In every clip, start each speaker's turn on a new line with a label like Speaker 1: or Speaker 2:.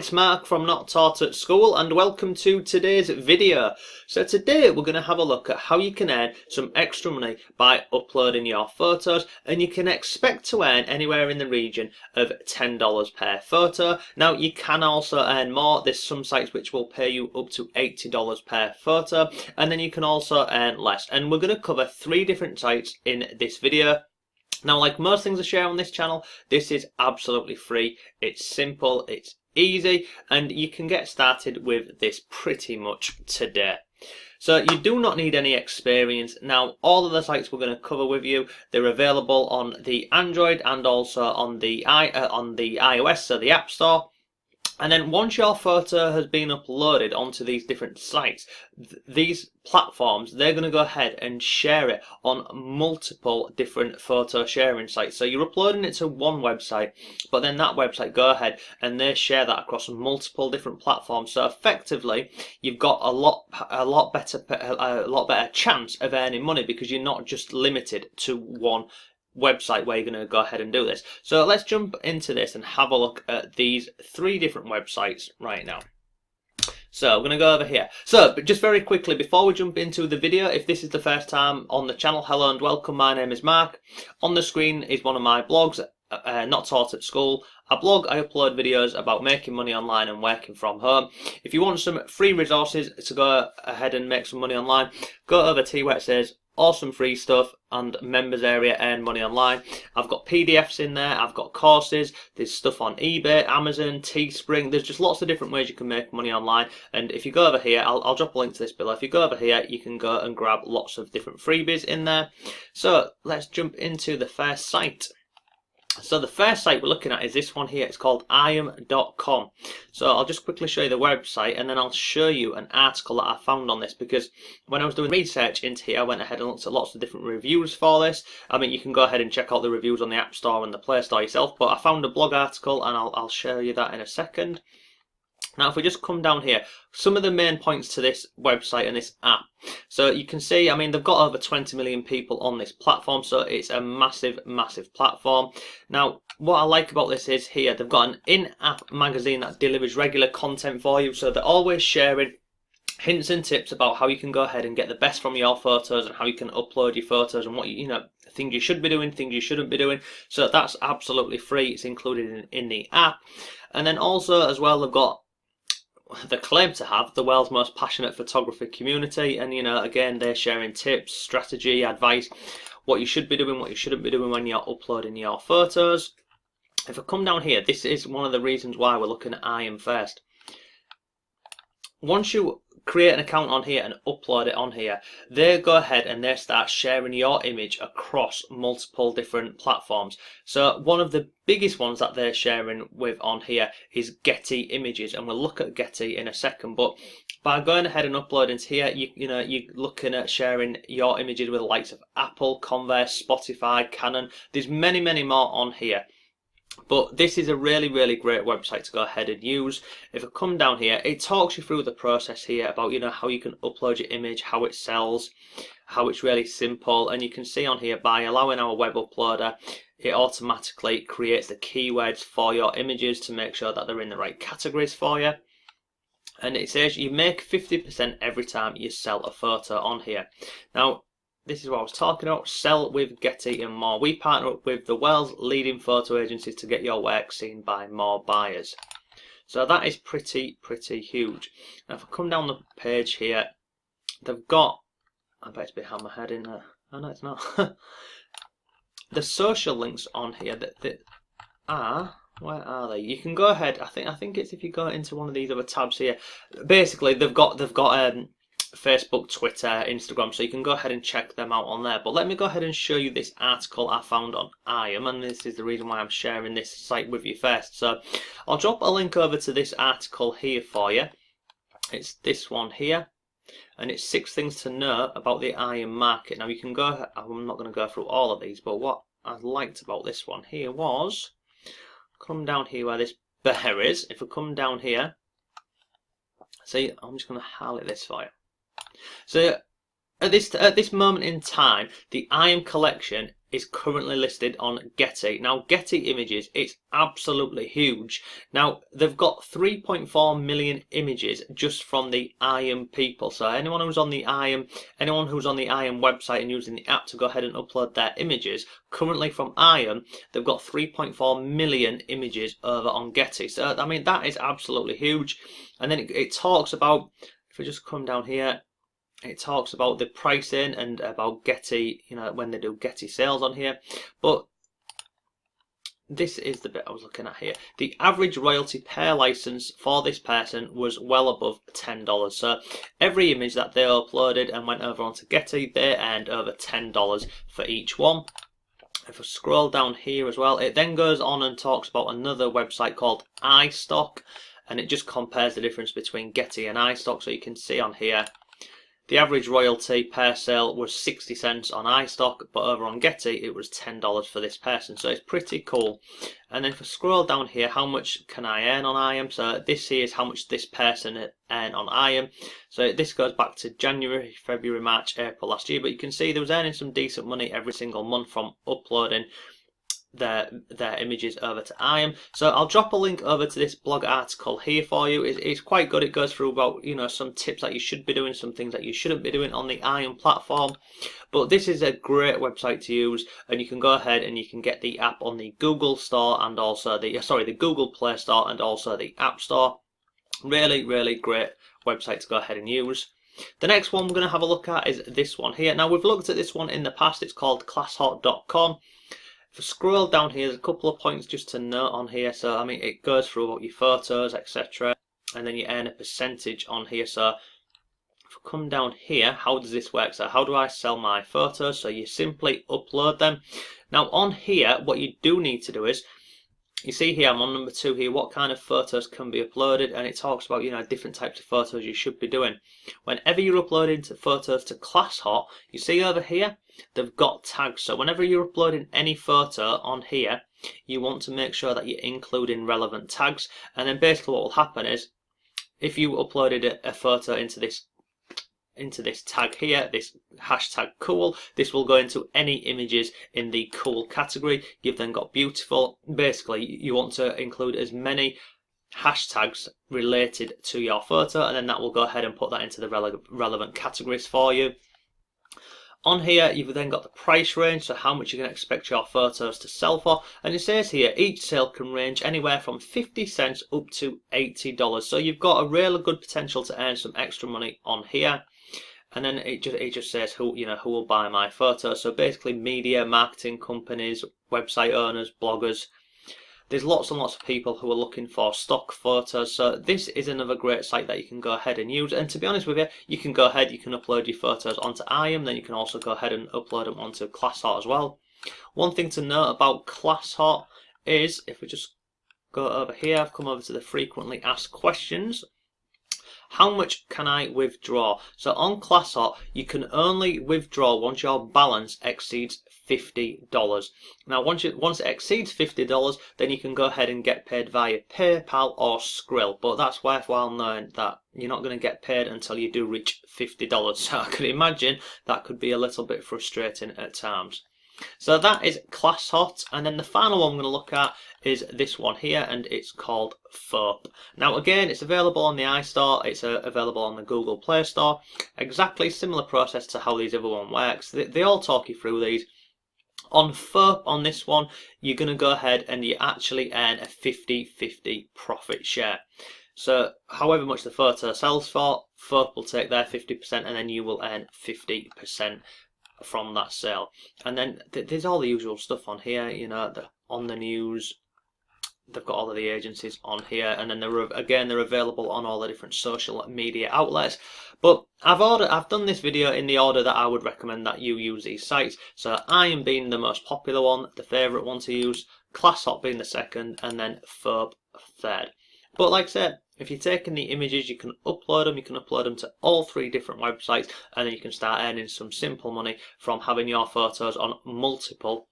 Speaker 1: it's Mark from Not Taught at School and welcome to today's video. So today we're going to have a look at how you can earn some extra money by uploading your photos, and you can expect to earn anywhere in the region of $10 per photo. Now you can also earn more. There's some sites which will pay you up to $80 per photo, and then you can also earn less. And we're going to cover 3 different sites in this video. Now, like most things I share on this channel, this is absolutely free. It's simple, it's easy, and you can get started with this pretty much today. So you do not need any experience. Now, all of the sites we're going to cover with you, they're available on the Android and also on the iOS, so the App Store. And then once your photo has been uploaded onto these different sites, these platforms, they're going to go ahead and share it on multiple different photo sharing sites. So you're uploading it to one website, but then that website go ahead and they share that across multiple different platforms. So effectively, you've got a lot better chance of earning money because you're not just limited to one website where you're going to go ahead and do this. So let's jump into this and have a look at these 3 different websites right now. So I'm going to go over here. So but just very quickly before we jump into the video, if this is the first time on the channel, hello and welcome. My name is Mark. On the screen is one of my blogs, Not Taught at School. A blog, I upload videos about making money online and working from home. If you want some free resources to go ahead and make some money online, go over to where it says awesome free stuff and members area, earn money online. I've got PDFs in there, I've got courses, there's stuff on eBay, Amazon, Teespring. There's just lots of different ways you can make money online. And if you go over here, I'll drop a link to this below. If you go over here, you can go and grab lots of different freebies in there. So let's jump into the first site. So the first site we're looking at is this one here. It's called iam.com. So I'll just quickly show you the website and then I'll show you an article that I found on this, because when I was doing research into here, I went ahead and looked at lots of different reviews for this. I mean, you can go ahead and check out the reviews on the App Store and the Play Store yourself, but I found a blog article and I'll show you that in a second. Now, if we just come down here, some of the main points to this website and this app. So you can see, I mean, they've got over 20 million people on this platform, so it's a massive, massive platform. Now, what I like about this is here, they've got an in-app magazine that delivers regular content for you, so they're always sharing hints and tips about how you can go ahead and get the best from your photos and how you can upload your photos and what you know, things you should be doing, things you shouldn't be doing. So that's absolutely free. It's included in the app. And then also as well, they've got the claim to have the world's most passionate photography community, and you know, again, they're sharing tips, strategy, advice, what you should be doing, what you shouldn't be doing when you're uploading your photos. If I come down here, this is one of the reasons why we're looking at IAM first. Once you create an account on here and upload it on here, they go ahead and they start sharing your image across multiple different platforms. So one of the biggest ones that they're sharing with on here is Getty Images, and we'll look at Getty in a second. But by going ahead and uploading to here, you're looking at sharing your images with the likes of Apple, Converse, Spotify, Canon. There's many, many more on here. But this is a really, really great website to go ahead and use. If I come down here, it talks you through the process here about, you know, how you can upload your image, how it sells, how it's really simple. And you can see on here, by allowing our web uploader, it automatically creates the keywords for your images to make sure that they're in the right categories for you. And it says you make 50% every time you sell a photo on here. Now, this is what I was talking about, sell with Getty and more. We partner up with the world's leading photo agencies to get your work seen by more buyers. So that is pretty huge. Now if I come down the page here, they've got, I bet it's behind my head in there. Oh no, it's not. The social links on here that are, where are they? You can go ahead, I think it's if you go into one of these other tabs here. Basically they've got Facebook, Twitter, Instagram, so you can go ahead and check them out on there. But let me go ahead and show you this article I found on IAM, and this is the reason why I'm sharing this site with you first. So I'll drop a link over to this article here for you. It's this one here, and it's 6 things to know about the IAM market. Now you can go, I'm not going to go through all of these, but what I liked about this one here was, come down here where this bear is. If I come down here, see, I'm just going to highlight this for you. So at this moment in time, the IAM collection is currently listed on Getty. Now, Getty Images, it's absolutely huge. Now, they've got 3.4 million images just from the IAM people. So anyone who's on the IAM website and using the app to go ahead and upload their images, currently from IAM, they've got 3.4 million images over on Getty. So, I mean, that is absolutely huge. And then it talks about, if we just come down here, it talks about the pricing and about Getty, you know, when they do Getty sales on here. But this is the bit I was looking at here. The average royalty per license for this person was well above $10. So every image that they uploaded and went over onto Getty, they earned over $10 for each one. If I scroll down here as well, it then goes on and talks about another website called iStock, and it just compares the difference between Getty and iStock. So you can see on here, the average royalty per sale was 60 cents on iStock, but over on Getty it was $10 for this person. So it's pretty cool. And then if I scroll down here, how much can I earn on IAM? So this here is how much this person earned on IAM. So this goes back to January, February, March, April last year, but you can see they was earning some decent money every single month from uploading their images over to IAM. So I'll drop a link over to this blog article here for you. It's quite good. It goes through about, you know, some tips that you should be doing, some things that you shouldn't be doing on the IAM platform. But this is a great website to use, and you can go ahead and you can get the app on the Google Store and also the Google Play Store and also the App Store. Really, really great website to go ahead and use. The next one we're going to have a look at is this one here. Now, we've looked at this one in the past. It's called classhot.com. If I scroll down here, there's a couple of points just to note on here. So, I mean, it goes through about your photos, etc. And then you earn a percentage on here. So, if I come down here, how does this work? So, how do I sell my photos? So, you simply upload them. Now, on here, what you do need to do is, you see here, I'm on number 2 here, what kind of photos can be uploaded, and it talks about, you know, different types of photos you should be doing. Whenever you're uploading photos to ClassHot, you see over here, they've got tags. So whenever you're uploading any photo on here, you want to make sure that you're including relevant tags. And then basically what will happen is, if you uploaded a photo into this tag here, this hashtag cool, this will go into any images in the cool category. You've then got beautiful. Basically, you want to include as many hashtags related to your photo, and then that will go ahead and put that into the relevant categories for you. On here, you've then got the price range, so how much you can expect your photos to sell for. And it says here, each sale can range anywhere from 50 cents up to $80. So you've got a really good potential to earn some extra money on here. And then it just says who will buy my photos. So basically, media, marketing companies, website owners, bloggers. There's lots and lots of people who are looking for stock photos. So this is another great site that you can go ahead and use. And to be honest with you, you can go ahead, you can upload your photos onto IAM, then you can also go ahead and upload them onto ClassHot as well. One thing to note about ClassHot is, if we just go over here, I've come over to the frequently asked questions. How much can I withdraw? So on ClassHot, you can only withdraw once your balance exceeds $50. Now, once it exceeds $50, then you can go ahead and get paid via PayPal or Skrill. But that's worthwhile knowing that you're not going to get paid until you do reach $50. So I can imagine that could be a little bit frustrating at times. So that is ClassHot, and then the final one I'm going to look at is this one here, and it's called FOAP. Now again, it's available on the iStore, it's available on the Google Play Store. Exactly similar process to how these other one works. They all talk you through these. On FOAP, on this one, you're going to go ahead and you actually earn a 50-50 profit share. So however much the photo sells for, FOAP will take their 50% and then you will earn 50% from that sale. And then there's all the usual stuff on here, you know, on the news. They've got all of the agencies on here, and then they're available on all the different social media outlets. But I've done this video in the order that I would recommend that you use these sites. So IAM being the most popular one, the favourite one to use, ClassHot being the second, and then FOAP third. But like I said, if you're taking the images, you can upload them to all 3 different websites, and then you can start earning some simple money from having your photos on multiple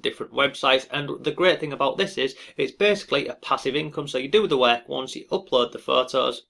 Speaker 1: different websites. And the great thing about this is it's basically a passive income. So you do the work once, you upload the photos,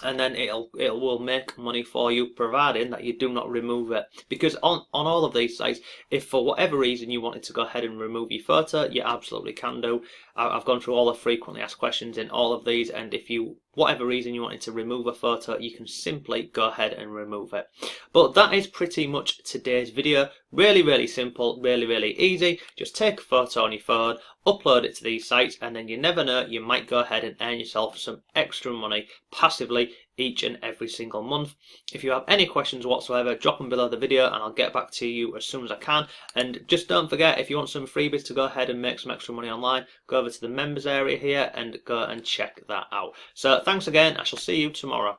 Speaker 1: and then it will make money for you, providing that you do not remove it. Because on all of these sites, if for whatever reason you wanted to go ahead and remove your photo, you absolutely can do. I've gone through all the frequently asked questions in all of these, and if you whatever reason you wanted to remove a photo, you can simply go ahead and remove it. But that is pretty much today's video. Really simple, really easy. Just take a photo on your phone, upload it to these sites, and then you never know, you might go ahead and earn yourself some extra money passively each and every single month. If you have any questions whatsoever, drop them below the video and I'll get back to you as soon as I can. And just don't forget, if you want some freebies to go ahead and make some extra money online, go over to the members area here and go and check that out. So thanks again, I shall see you tomorrow.